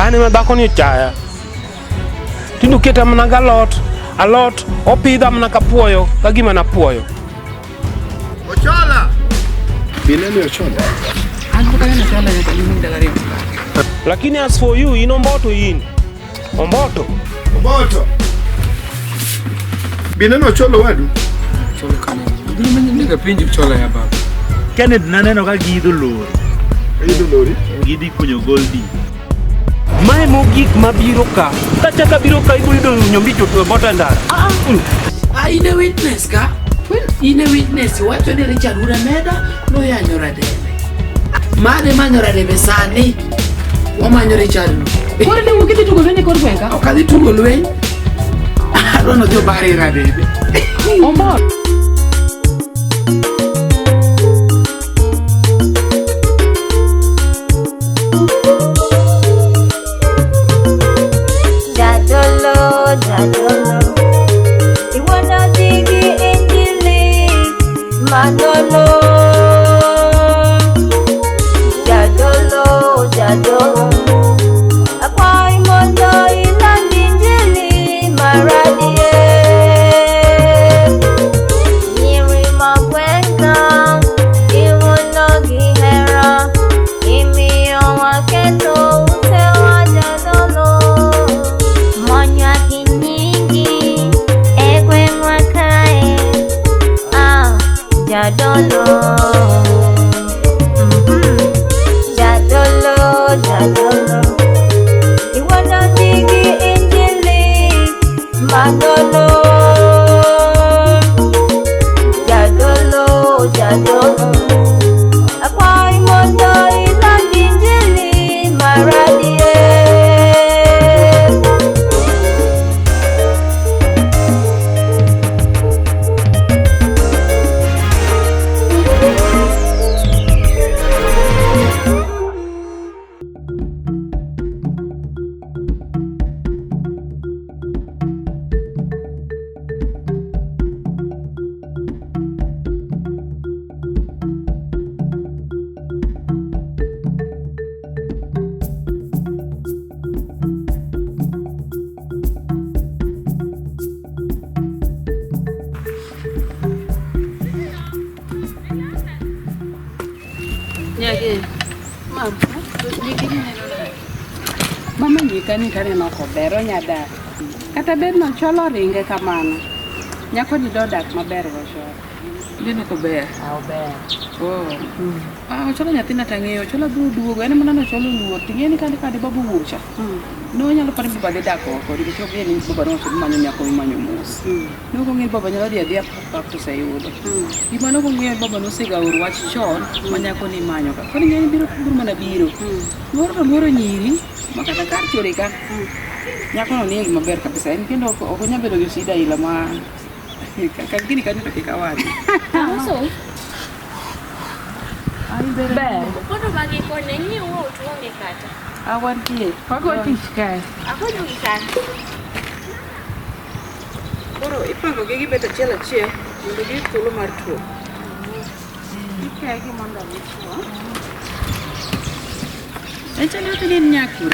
An ema dhako ni chaya. Tindu keta mana alot opidha mana kapuoyo kagima napuoyo. Ochola. Binani Ochola. Lakini as for you, Omboto in. Omboto. Binani Ochola wadu. Chola kama. Ndio pinji chola ya baba. Kenneth naneno ka gidho lori. Gidhi kunyo goldi. Mae mogik mabiro ka. Kachaka biro ka ibudo nyombicho to Omboto ndara. In a witness ka? In a witness wacho ni Richard Urameda no yanyora debe. Mane manyora debe sani. Wamanyo Richard no. Kore ne ukiti tugo lwenye kor gwenga? Okadhi tugo lwenye. Arono dio bari ra debe. Omboto. Jadolo, iwana digi injili, Manolo. Jadolo, apa imondo ilang injili, maradie. Nyiri magwenga, iwono gihera, imiyo waketo utewa jadolo. Jadolo, Jadolo, iwana digi injili, Manolo. Jadolo, apa imondo ilang injili, maradie. Mama nyikani kaneno kobero nyada. Kata bed no cholo ringe kamano. Nyako ni dodak maber goshoro. Dino ko ber. Ber. Oh. Chola nyathina tang'eyo, chola biro duogo. En mana no cholo luor. Ting'eni kani babu wuocha. No nyalo pare baba de dako ko ri chobe ni baba no manyo nyako manyo mos. No ko ng'e baba nyalo dia papo sayudo. Gima no ko ng'e baba no sega ur wach chon manyako ni manyo ka. Koni ng'e biro mana biro. Luoro nyiri makata kar chore ka. Nyako no ni maber kabisa. En kendo ok onya bedo gi shida ila ma kagini kanito kikawadi. So Ber. kono magi kone ni wo tuonge kata. Awan tie. Pako tich kae. Ako nyogi kata. Koro ipango gi gibet achiel mondo gi thuolo mar tuo. Ikegi mondo gichuo. Echalo tini nyaki.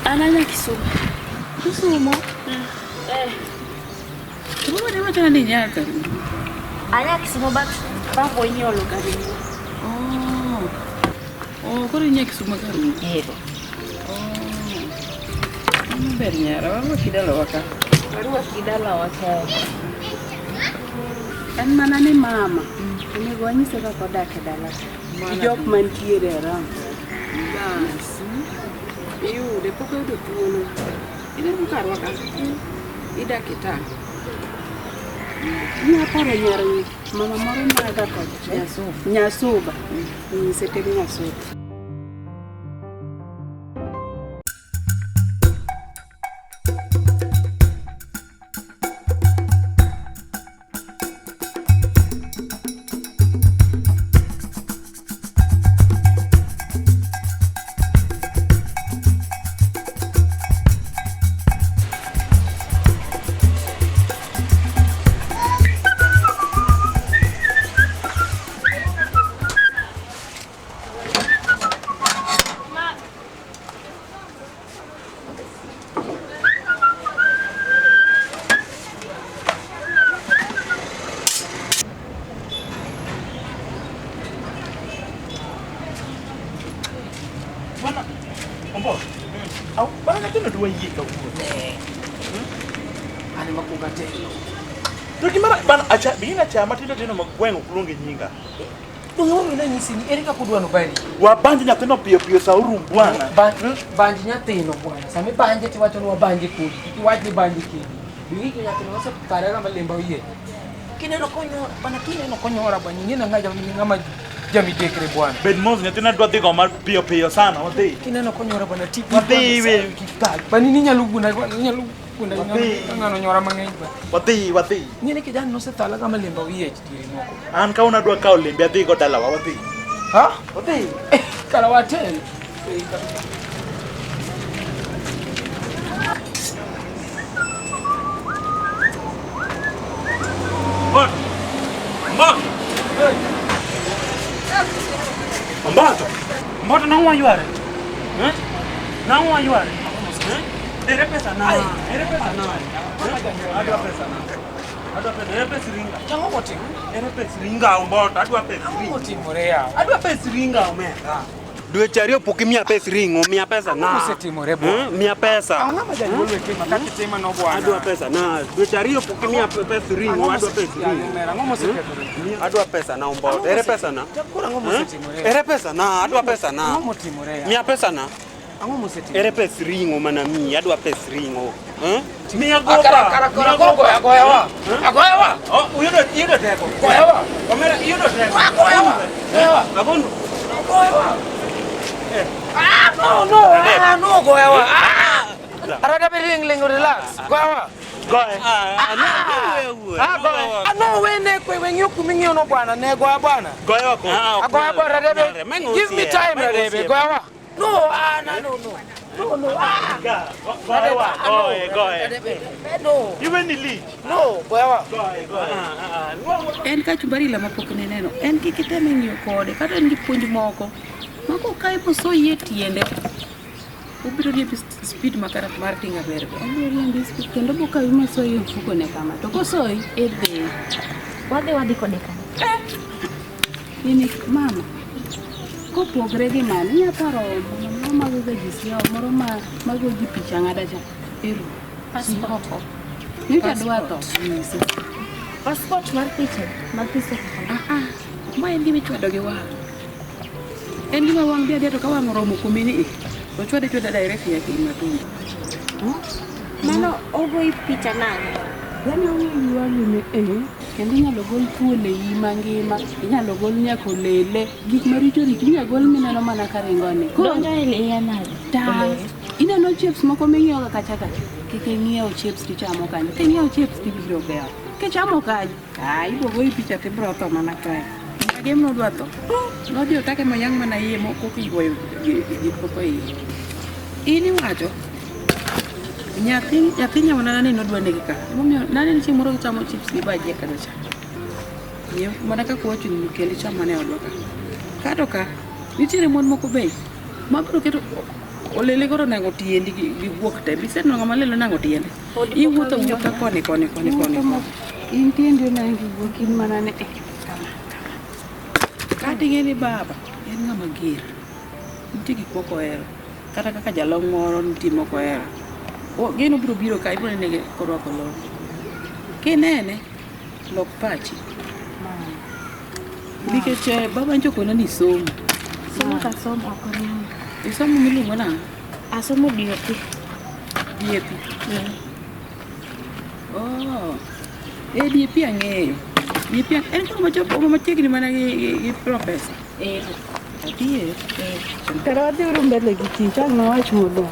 Ananya Kisumu. Kisumu. Tumo ne wacha ni nyaka. Anya Kisumu but babo nyolo karibu. Oh, koro nyaki Kisumu karibu. Yego. Ber nyara, wako kidala waka. Arua kidala waka. En mana ni mama. Onego wanyise kaka odak e dala. Jok mantiere around. Bas. Iyude pok oyudo tuono. Idhi karwa ka. Idak e ta. Nyaparo nyarni mama moro maga kod Nyasuba. Setegi Nyasuba. Gino dua yika wuoth. Ani makuongo atelo. To gimana ban acha bina chama tindo tindo magweng okluonge nyinga. Dongo na nyisi ni eri kapodwa no bani. Wa banji nyathino piyo piyo saurum bwana. Banji nyathino bwana. Sami banji tiwacho ni wabanji kudi. Tiwachi banji kidi. Bigi nyathino wase karega malemba wiye. Kineno konyo bana kineno konyora bani ngina ngaja ngama jami dekre bwana. Bed mos nyathina dwa dhigo mar piyo piyo sana wadhi. Kineno konyora bana tipi. Wadhi we kitag. Bani ni nyaluguna kuna ngano nyora mang'eny ba. Wadhi. Ngine kijana no se thala kama lemba wiye chitiri moko. An ka una dwa kawo lembe adhi go dalawa wadhi. Ha? Wadhi. Kala watel. Omboto nang'wa yware. Nang'wa yware. Ere pesa na. Ere pesa na. Adwa pesa na. Adwa pesa. Ere pesa ringa. Chango motim. Ere pesa ringa Omboto. Adwa pesa ringa. Motimore yawo. Adwa pesa ringa omenda. Dweche ariyo pok imiya pesa ringo, miya pesa na. Mosetimore bwana. Miya pesa. Ang'ama janyuol wetima kati tema no bwana. Adwa pesa na. Dweche ariyo pok imiya pesa ringo, adwa pesa ringo. Ang'o mosekethore? Adwa pesa na Omboto. Ere pesa na. Koro ang'o mosetimore? Ere pesa na. Adwa pesa na. Ang'o motimore yawo? Miya pesa na. Ang'o mosetimore? Ere pesa ringo mana miya, adwa pesa ringo. Miya Kara goya wa. Agoya wa. Oh, uyudo teko. Goya wa. Omera iyudo teko. Goya wa. Agondo. Goya wa. No, goya wa. Arada be ling relax. Goya wa. Goe. No, wene kwe wenyo kumingio no bwana, ne goya bwana. Goe wako. Agoya bwana Radebe. Give me time Radebe. Goya wa. No. Goe. No. Iwe ni li. No, goya wa. En kachumbari la mapok neneno. En kikiteme ng'iyo kode kata en gi puonj moko. Mako kae poso yie tiende. Ubiro riembi speed makara mar tinga bergo. Ubiro riembi speed kendo boka yuma soyi mfuko ne kama. To kosoyi ebe. Wadhi kode kama. Ini mama. Kopogre gi mani nyaparo mama goga jisio moro mago ji picha ngada cha. Eru. Passport. Nika dwa to. Passport mar picha. Ma en gima chwado gi wa. En gima wang dia to ka wang romo kumini. To chwade direct ya ki matunda. Mano ogoi picha nani? Gana wili wali kendo inyalo gol thuole yi mangima, inyalo gol nyako lele, gik maricho inyalo gol mineno mana karingoni. Donjo ile ya nani? Ineno chips moko ming'iewo kacha kacha. Kik ing'iew chips tichamo kanyo. King'iew chips tibiro beyo. Kichamo kanyo, ibo goyi picha tibiro tho mana kae. Agem no dwa tho. Nodhi otake moyang' mana iye moko kigoyo gik moko iye. Ini wacho nyathi nyawana nani nodwa negi ka. Momiyo nani ni chieng' moro gichamo chips gi bajia kada cha. Yo mana ka kuwacho ni kele chamo ne odwa ka. Kato ka nitiere mon moko be mabiro keto olele koro nango tiendi gi guok te. Bise no ngama lelo nango tiende. Iwuotho koni. In tiendi nangi guok in mana ne. Kati ngeni baba en ngama ger. Nitie gik moko hero. Kata kaka jalong' moro nitie moko hero. Gino biro ka ibiro nege korwako lon. Kinene lok pachi. Nikech baba njokona ni somo. Somo ka somo okoni. Isomo miluongo nang'o? Asomo DP. Oh. DP ang'eyo. DP en kama chopo machiegni mana gi professor. Adier. Pero wadhi uru mbele gi tich, ang' nawach modong'.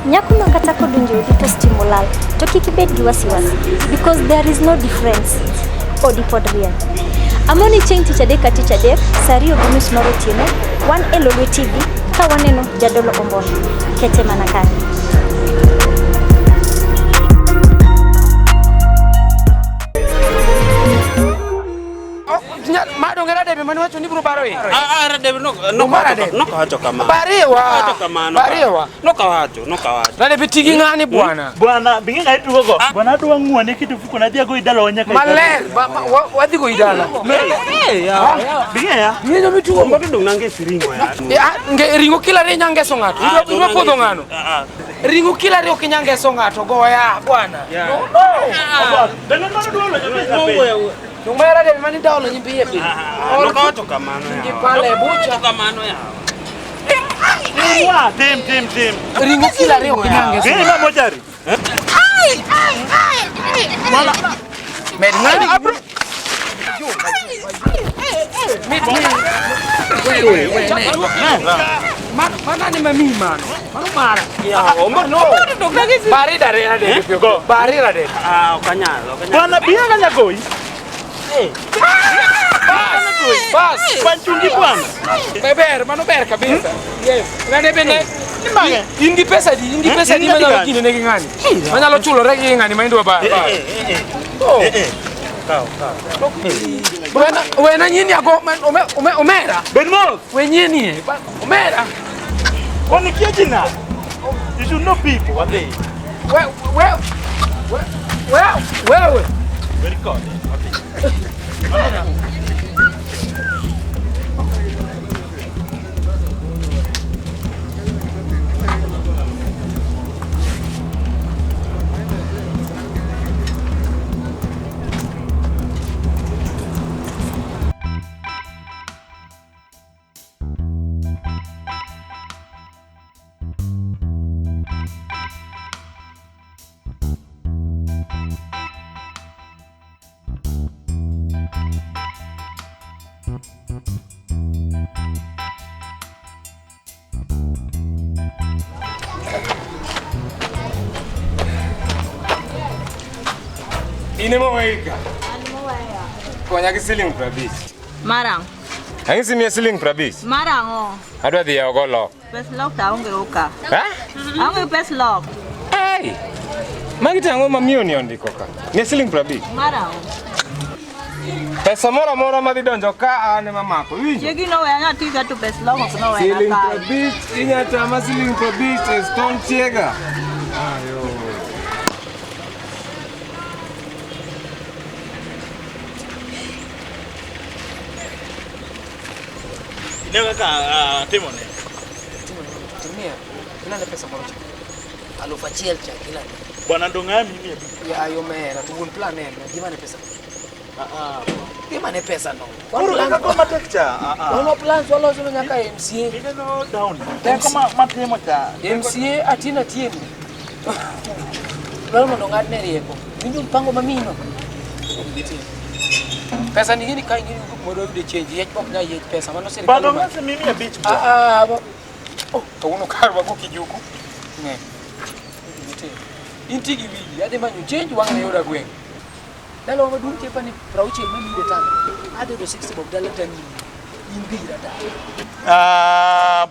Nyako mangata kodonjo odi to stimulal to kik ibed gi wasiwasi because there is no difference odi pod real. Amoni Chieng Tich Adek saa 2 gi nus mar otieno wan e Lolwe Tv ka waneno Jadolo Omboto. Kete mana kare. Debe mani wacho ni bro baro e. Debe no kawacho kamano. Bariwa. No kawacho. Na debe tigi ngani bwana. Bwana bingi ngai tugo. Bwana tuwa ngwane kitu fuko na dia go idala wanyaka. Maler, wadhi go idala. Bingi ya. Ngenyo mitugo. Ngoto ndo nange siringo ya. Nge ringo kila re nyangeso ngato. Iro podho ngano. Ringo kila re okinyangeso ngato goya bwana. No. Bele mano duolo nyambe. Numera debe mani dawlo nyimbiye bi. No kawacho kamano ya. Ngipale bucha kamano ya. Tim. Ringo kila re okinyangeso. Bingi ma mojari. Wala. Medingani abro. Mana ni mami mano. Mano mara. Ya, no. Bari dare ade pio. Bari ade. Okanyalo. Bwana bingi nganya goi. Bas. Panchungi bwana. Beber, mano ber kabisa. Yes. Ngade bene. Mange. Ingi pesa di manyalo kine negi ngani. Manyalo chulo regi ngani maindo ba. Kau. Wena nyini ago omera. Benmo. Wenyini omera. Kwani kia jina? You should know people what they. Wewe. Very good. Ine moweika. Konya ki siling 50. Marang. Angisi mia siling 50. Marang Adwa dhi ogolo. pes lok ta onge oka. Ha? Onge pes lok. Hey. Magi tango mamiyo ni ondiko ka. Mia siling 50. Marang. Pesa mora madhi donjo ka ane mamako. Winjo. Chegi no wena tiga tu pes lok ok no wena Siling ka. 50 inyata ma siling 50 es ton chiega. Ayo. Nega ka timone. Tumia. Unale pesa moro cha. Alufa chiel cha kila. Bwana ndonga mimi Ya yo mera tugun plan en. Gimana pesa? Gimana pesa no? Uru ka matekcha. Ono plan solo solo nyaka MCA. Ile no down. Teko matemo cha. MCA atina tiemi. Lalo ndo ngadne rieko. Winjo mpango mamino. Pesa ni gini ka ingini moro de change yech bok na yech pesa mano serikali. Bado ngase mimi ya beach. To uno karwa ko kijuku. Ne. Intigi wi ade manyu change wang na yoda gweng. Dalo ma dun kepa ni prauche mami de tan. Ade do 60 bob dala tan imbira da.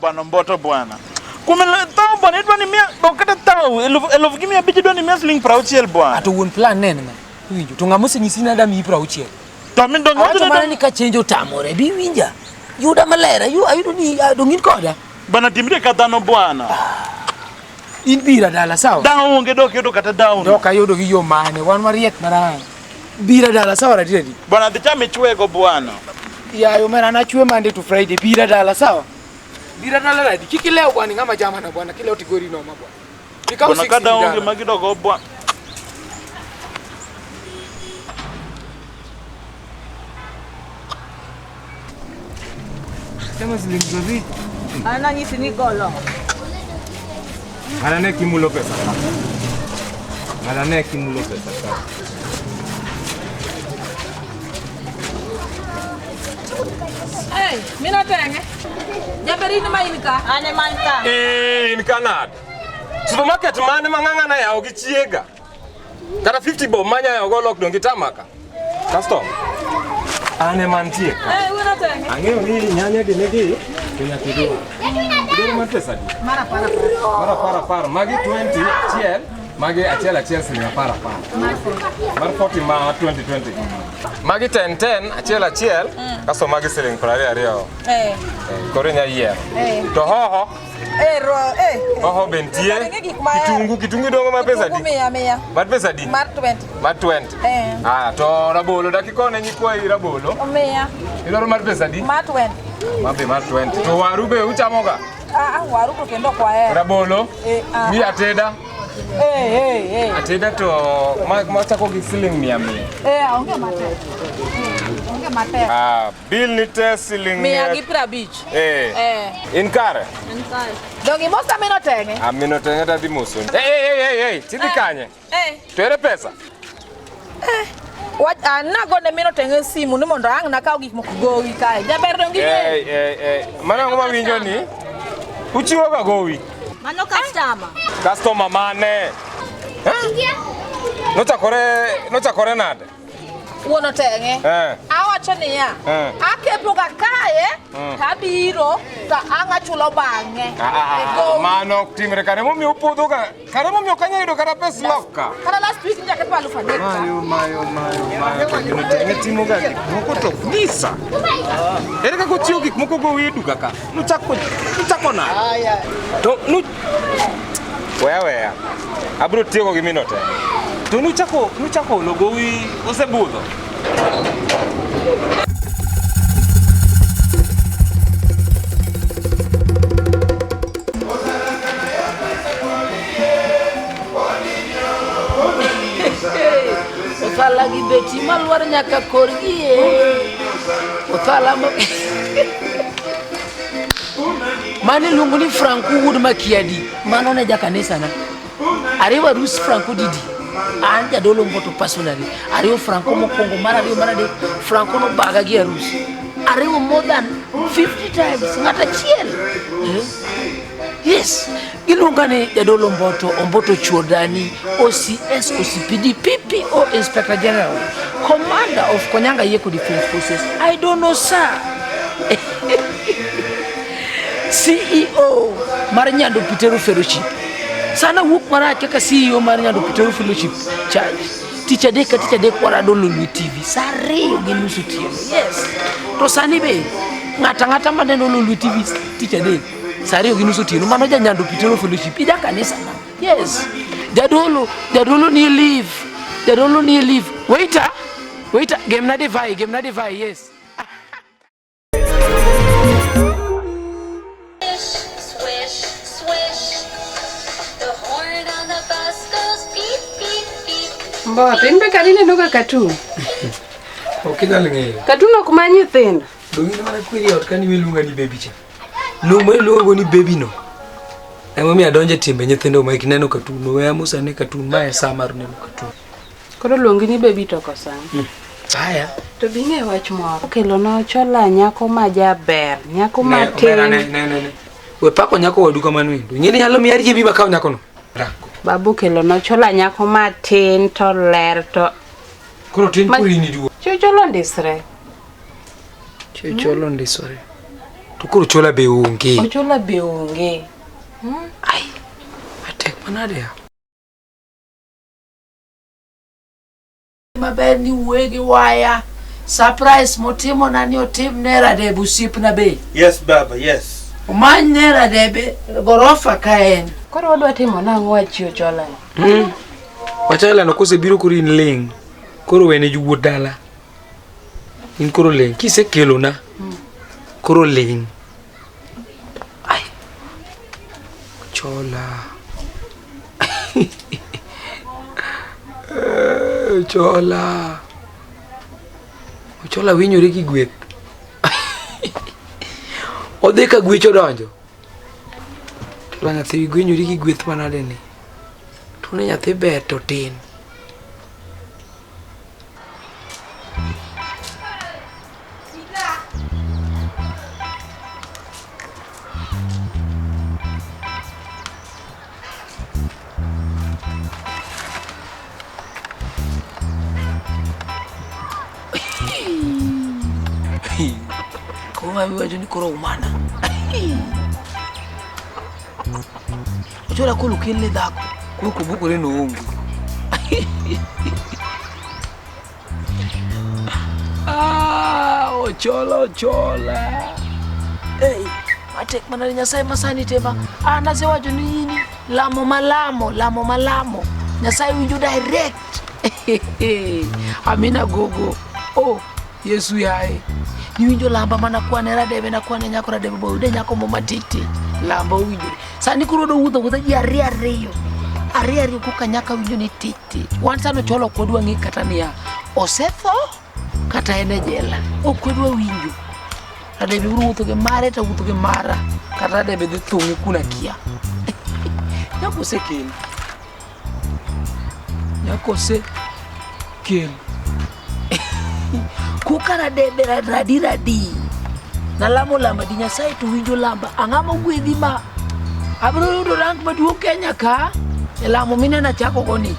Bwana Omboto bwana. Kumela tao bwana itwa ni mia dokata tao elof gimi ya beach do ni mia sling prauche bwana. Ato won plan nene na. Winjo to ngamusi nyisina da mi prauche. To min dongo to mana ni ka change tamore bi winja. Yuda malera ayudo ni dongin koda. Bana timide kata no bwana. Imbira dala sawa. Dawo onge dok yodo kata down. Dok ayodo gi yo mane wan mariek mara. Bira dala sawa radidi. Bwana dhichame chwego bwana. Ya yo mera na chwe Monday to Friday bira dala sawa. Bira dala radi kiki leo bwana ngama jama na bwana kile otigori no ma bwana. Nikao 60. Bwana kada onge magidogo bwana. Kama silingozi. Ana nyisi ni golo. Ana kimulo pesa. Ana kimulo pesa. Hey, mina tenge. Jaberi ni mainka. Ane manka. In Canada. Supermarket mane manganga na yao gi chiega. Kata 50 bob manya yao go lock dongi tamaka. Custom. Ane mantie. Eh, una tenge. Angeo ni nyanya de negi. Kenya kidogo. Kidogo matesa di. Mara para. Magi 20 chiel. Magi achiel sinya para. Mar 40 ma 2020. Magi 10 achiel kaso magi siling 22. Koro nya yiero. To hoho hoho bentie. Kitungu dongo ma pesa di? Mat pesa di? Mat 20. Ah, to rabolo dakikone nyikwai rabolo. Idoro mat pesa di? Mat 20. Mabe mat 20. To waru be uchamoga? Waru to kendo kwa rabolo? Mi ateda? Ateda to machako gi siling 100. Onge matek. Bill nite siling 150. In kare? In kare. Dongi mosa mino tenge? Mino tenge ta di muso. Chidi kanye? To ere pesa? Na gone mino tenge simu ni mondo ang nakaw gik moko gowi kae. Jaber dongi mana ngoma winjo ni? Uchiwo ga gowi? Mano customer. Customer mane? Nochakore nade? Wono tenge. Awacho niya. Akepoga kae, tabiro to angachulo bange. Mano timre kare mo mi upodho ka. Kare mo mi okanya yudo kata pes loka. Kara last week nja keto 1000. Mayo. Wono tenge timo ga moko to nisa. Ere ka gochiwo gik moko go widu kaka. Nuchako na. To wewe. Abro tiego gi minote. To nuchako logo wi osebudho. Othala gi beti malwar nyaka korgi othala mani lungu ni Franco Wood makiadi mano ne jakanisa na ariwa Rus Franco Didi an Jadolo Omboto personally ariyo Franco mokongo marade Franco no baga gi Rus ariyo more than 50 times ngata chiel. Yes, ilungane Jadolo Omboto Chodani, OCS, OCPD, PPO, Inspector General, Commander of Konyanga Yeko Defense Forces. I don't know, sir. CEO, Marinyando Peteru Fellowship. Sana wuk mara kaka CEO Marinyando Peteru Fellowship charge. Teacher Day kwarado Lolwe TV. Sare genusu tiyo. Yes. To sani be ngata maneno Lolwe TV Teacher Day. Sari ginusu tino mano Nyando Peteru Fellowship ida kanisa na. Yes. Jadolo ni leave. Waiter, game na divai, yes. Swish. The horn on the bus goes beep beep beep. Mbo pembe kadine noga katu. Okidalnge. Katu no kumanyi thendo. Dongi mana kwiri ot kani welunga ni baby cha. Luongo ni baby no. Emo mi adonje timbe nyithindo ma ikineno katun no ya musa ne katun ma samar ne katun. Koro luongi ni baby to kosan. Haya. To binge wach moro kelo no chola nyako ma jaber, nyako ma tin. Ne. We pako nyako waduka manwendo. Nyini nyalo mi ari jibi bakaw nyako no. Babu kelo no chola nyako ma tin to ler to. Koro tin kuri ni duo. Chocholo ndisre. Chocholo ndisore. Tukuru chola be unge. Ochola be unge. Ai. Atek manade ya. Maber ni wegi waya. Surprise motimo nani otim nera de busip na be. Yes baba, yes. Umany nera de gorofa kaen. Koro wadwa timo nango wachi ochola. Wachala no kose biro kuri in ling. Koro wene juwo dala. In koro ling. Kise kelo na. Koro ling. Ai. Chola. Chola winyore ki gweth. Odhe ka gwecho donjo. Chola nyathi winyore ki gweth manade ni. Tune nyathi ber to tin. Koma wiwacho ni koro umana. Ochola kulu kile dhako. Kubukore no onge. chola. Hey, matek mana Nyasaye masani tema. Nase wacho ni ini lamo malamo. Nyasaye winjo direct. Amina gogo. Oh, Yesu yae. Ni winjo lamba mana kwane radebe na kwane nyako radebe boyude nyako mo matiti. Lamba winjo. Sani kuro do wuotho ji ariyo. Ariyo kuka nyaka winjo ni titi. Wansa no cholo kodwa ngi kata niya. Osetho kata ene jela. Okodwa winjo. Radebe wuotho ge mare ta wuotho ge mara. Kata radebe dhi thungi kuna kia. Nyako sekel. Kuka radebe radi. Nalamo lamba di Nyasaye to winjo lamba. Ang'ama gwedhi ma abro yudo rank maduong' Kenya ka. Lamo minena chako goni.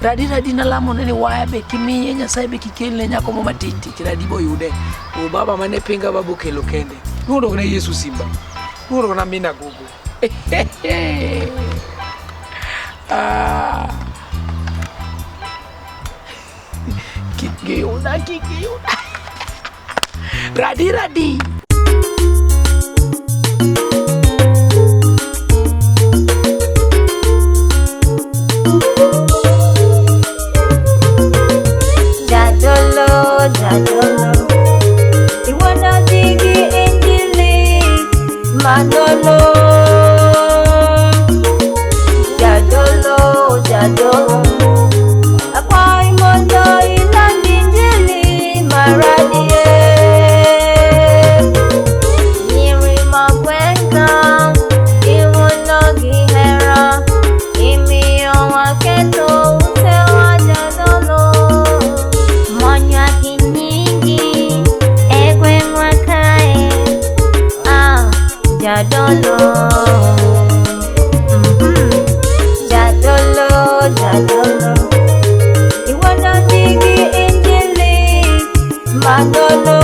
Radi nalamo nene waya be kimiye Nyasaye be kikelne nyako mo matiti. Radi boyude. O baba mane pinga babu kelo kende. Nudo ne Yesu simba. Nudo na mina gogo. Kikiuna. Radi. Jadolo, you wanna dig injili, Manolo. Jadolo, akwai mondo iland injili, maradie. Nyiri magwenga, iwono gihera, imiyo waketo utewa jadolo. Jadolo, you wanna dig injili, Manolo.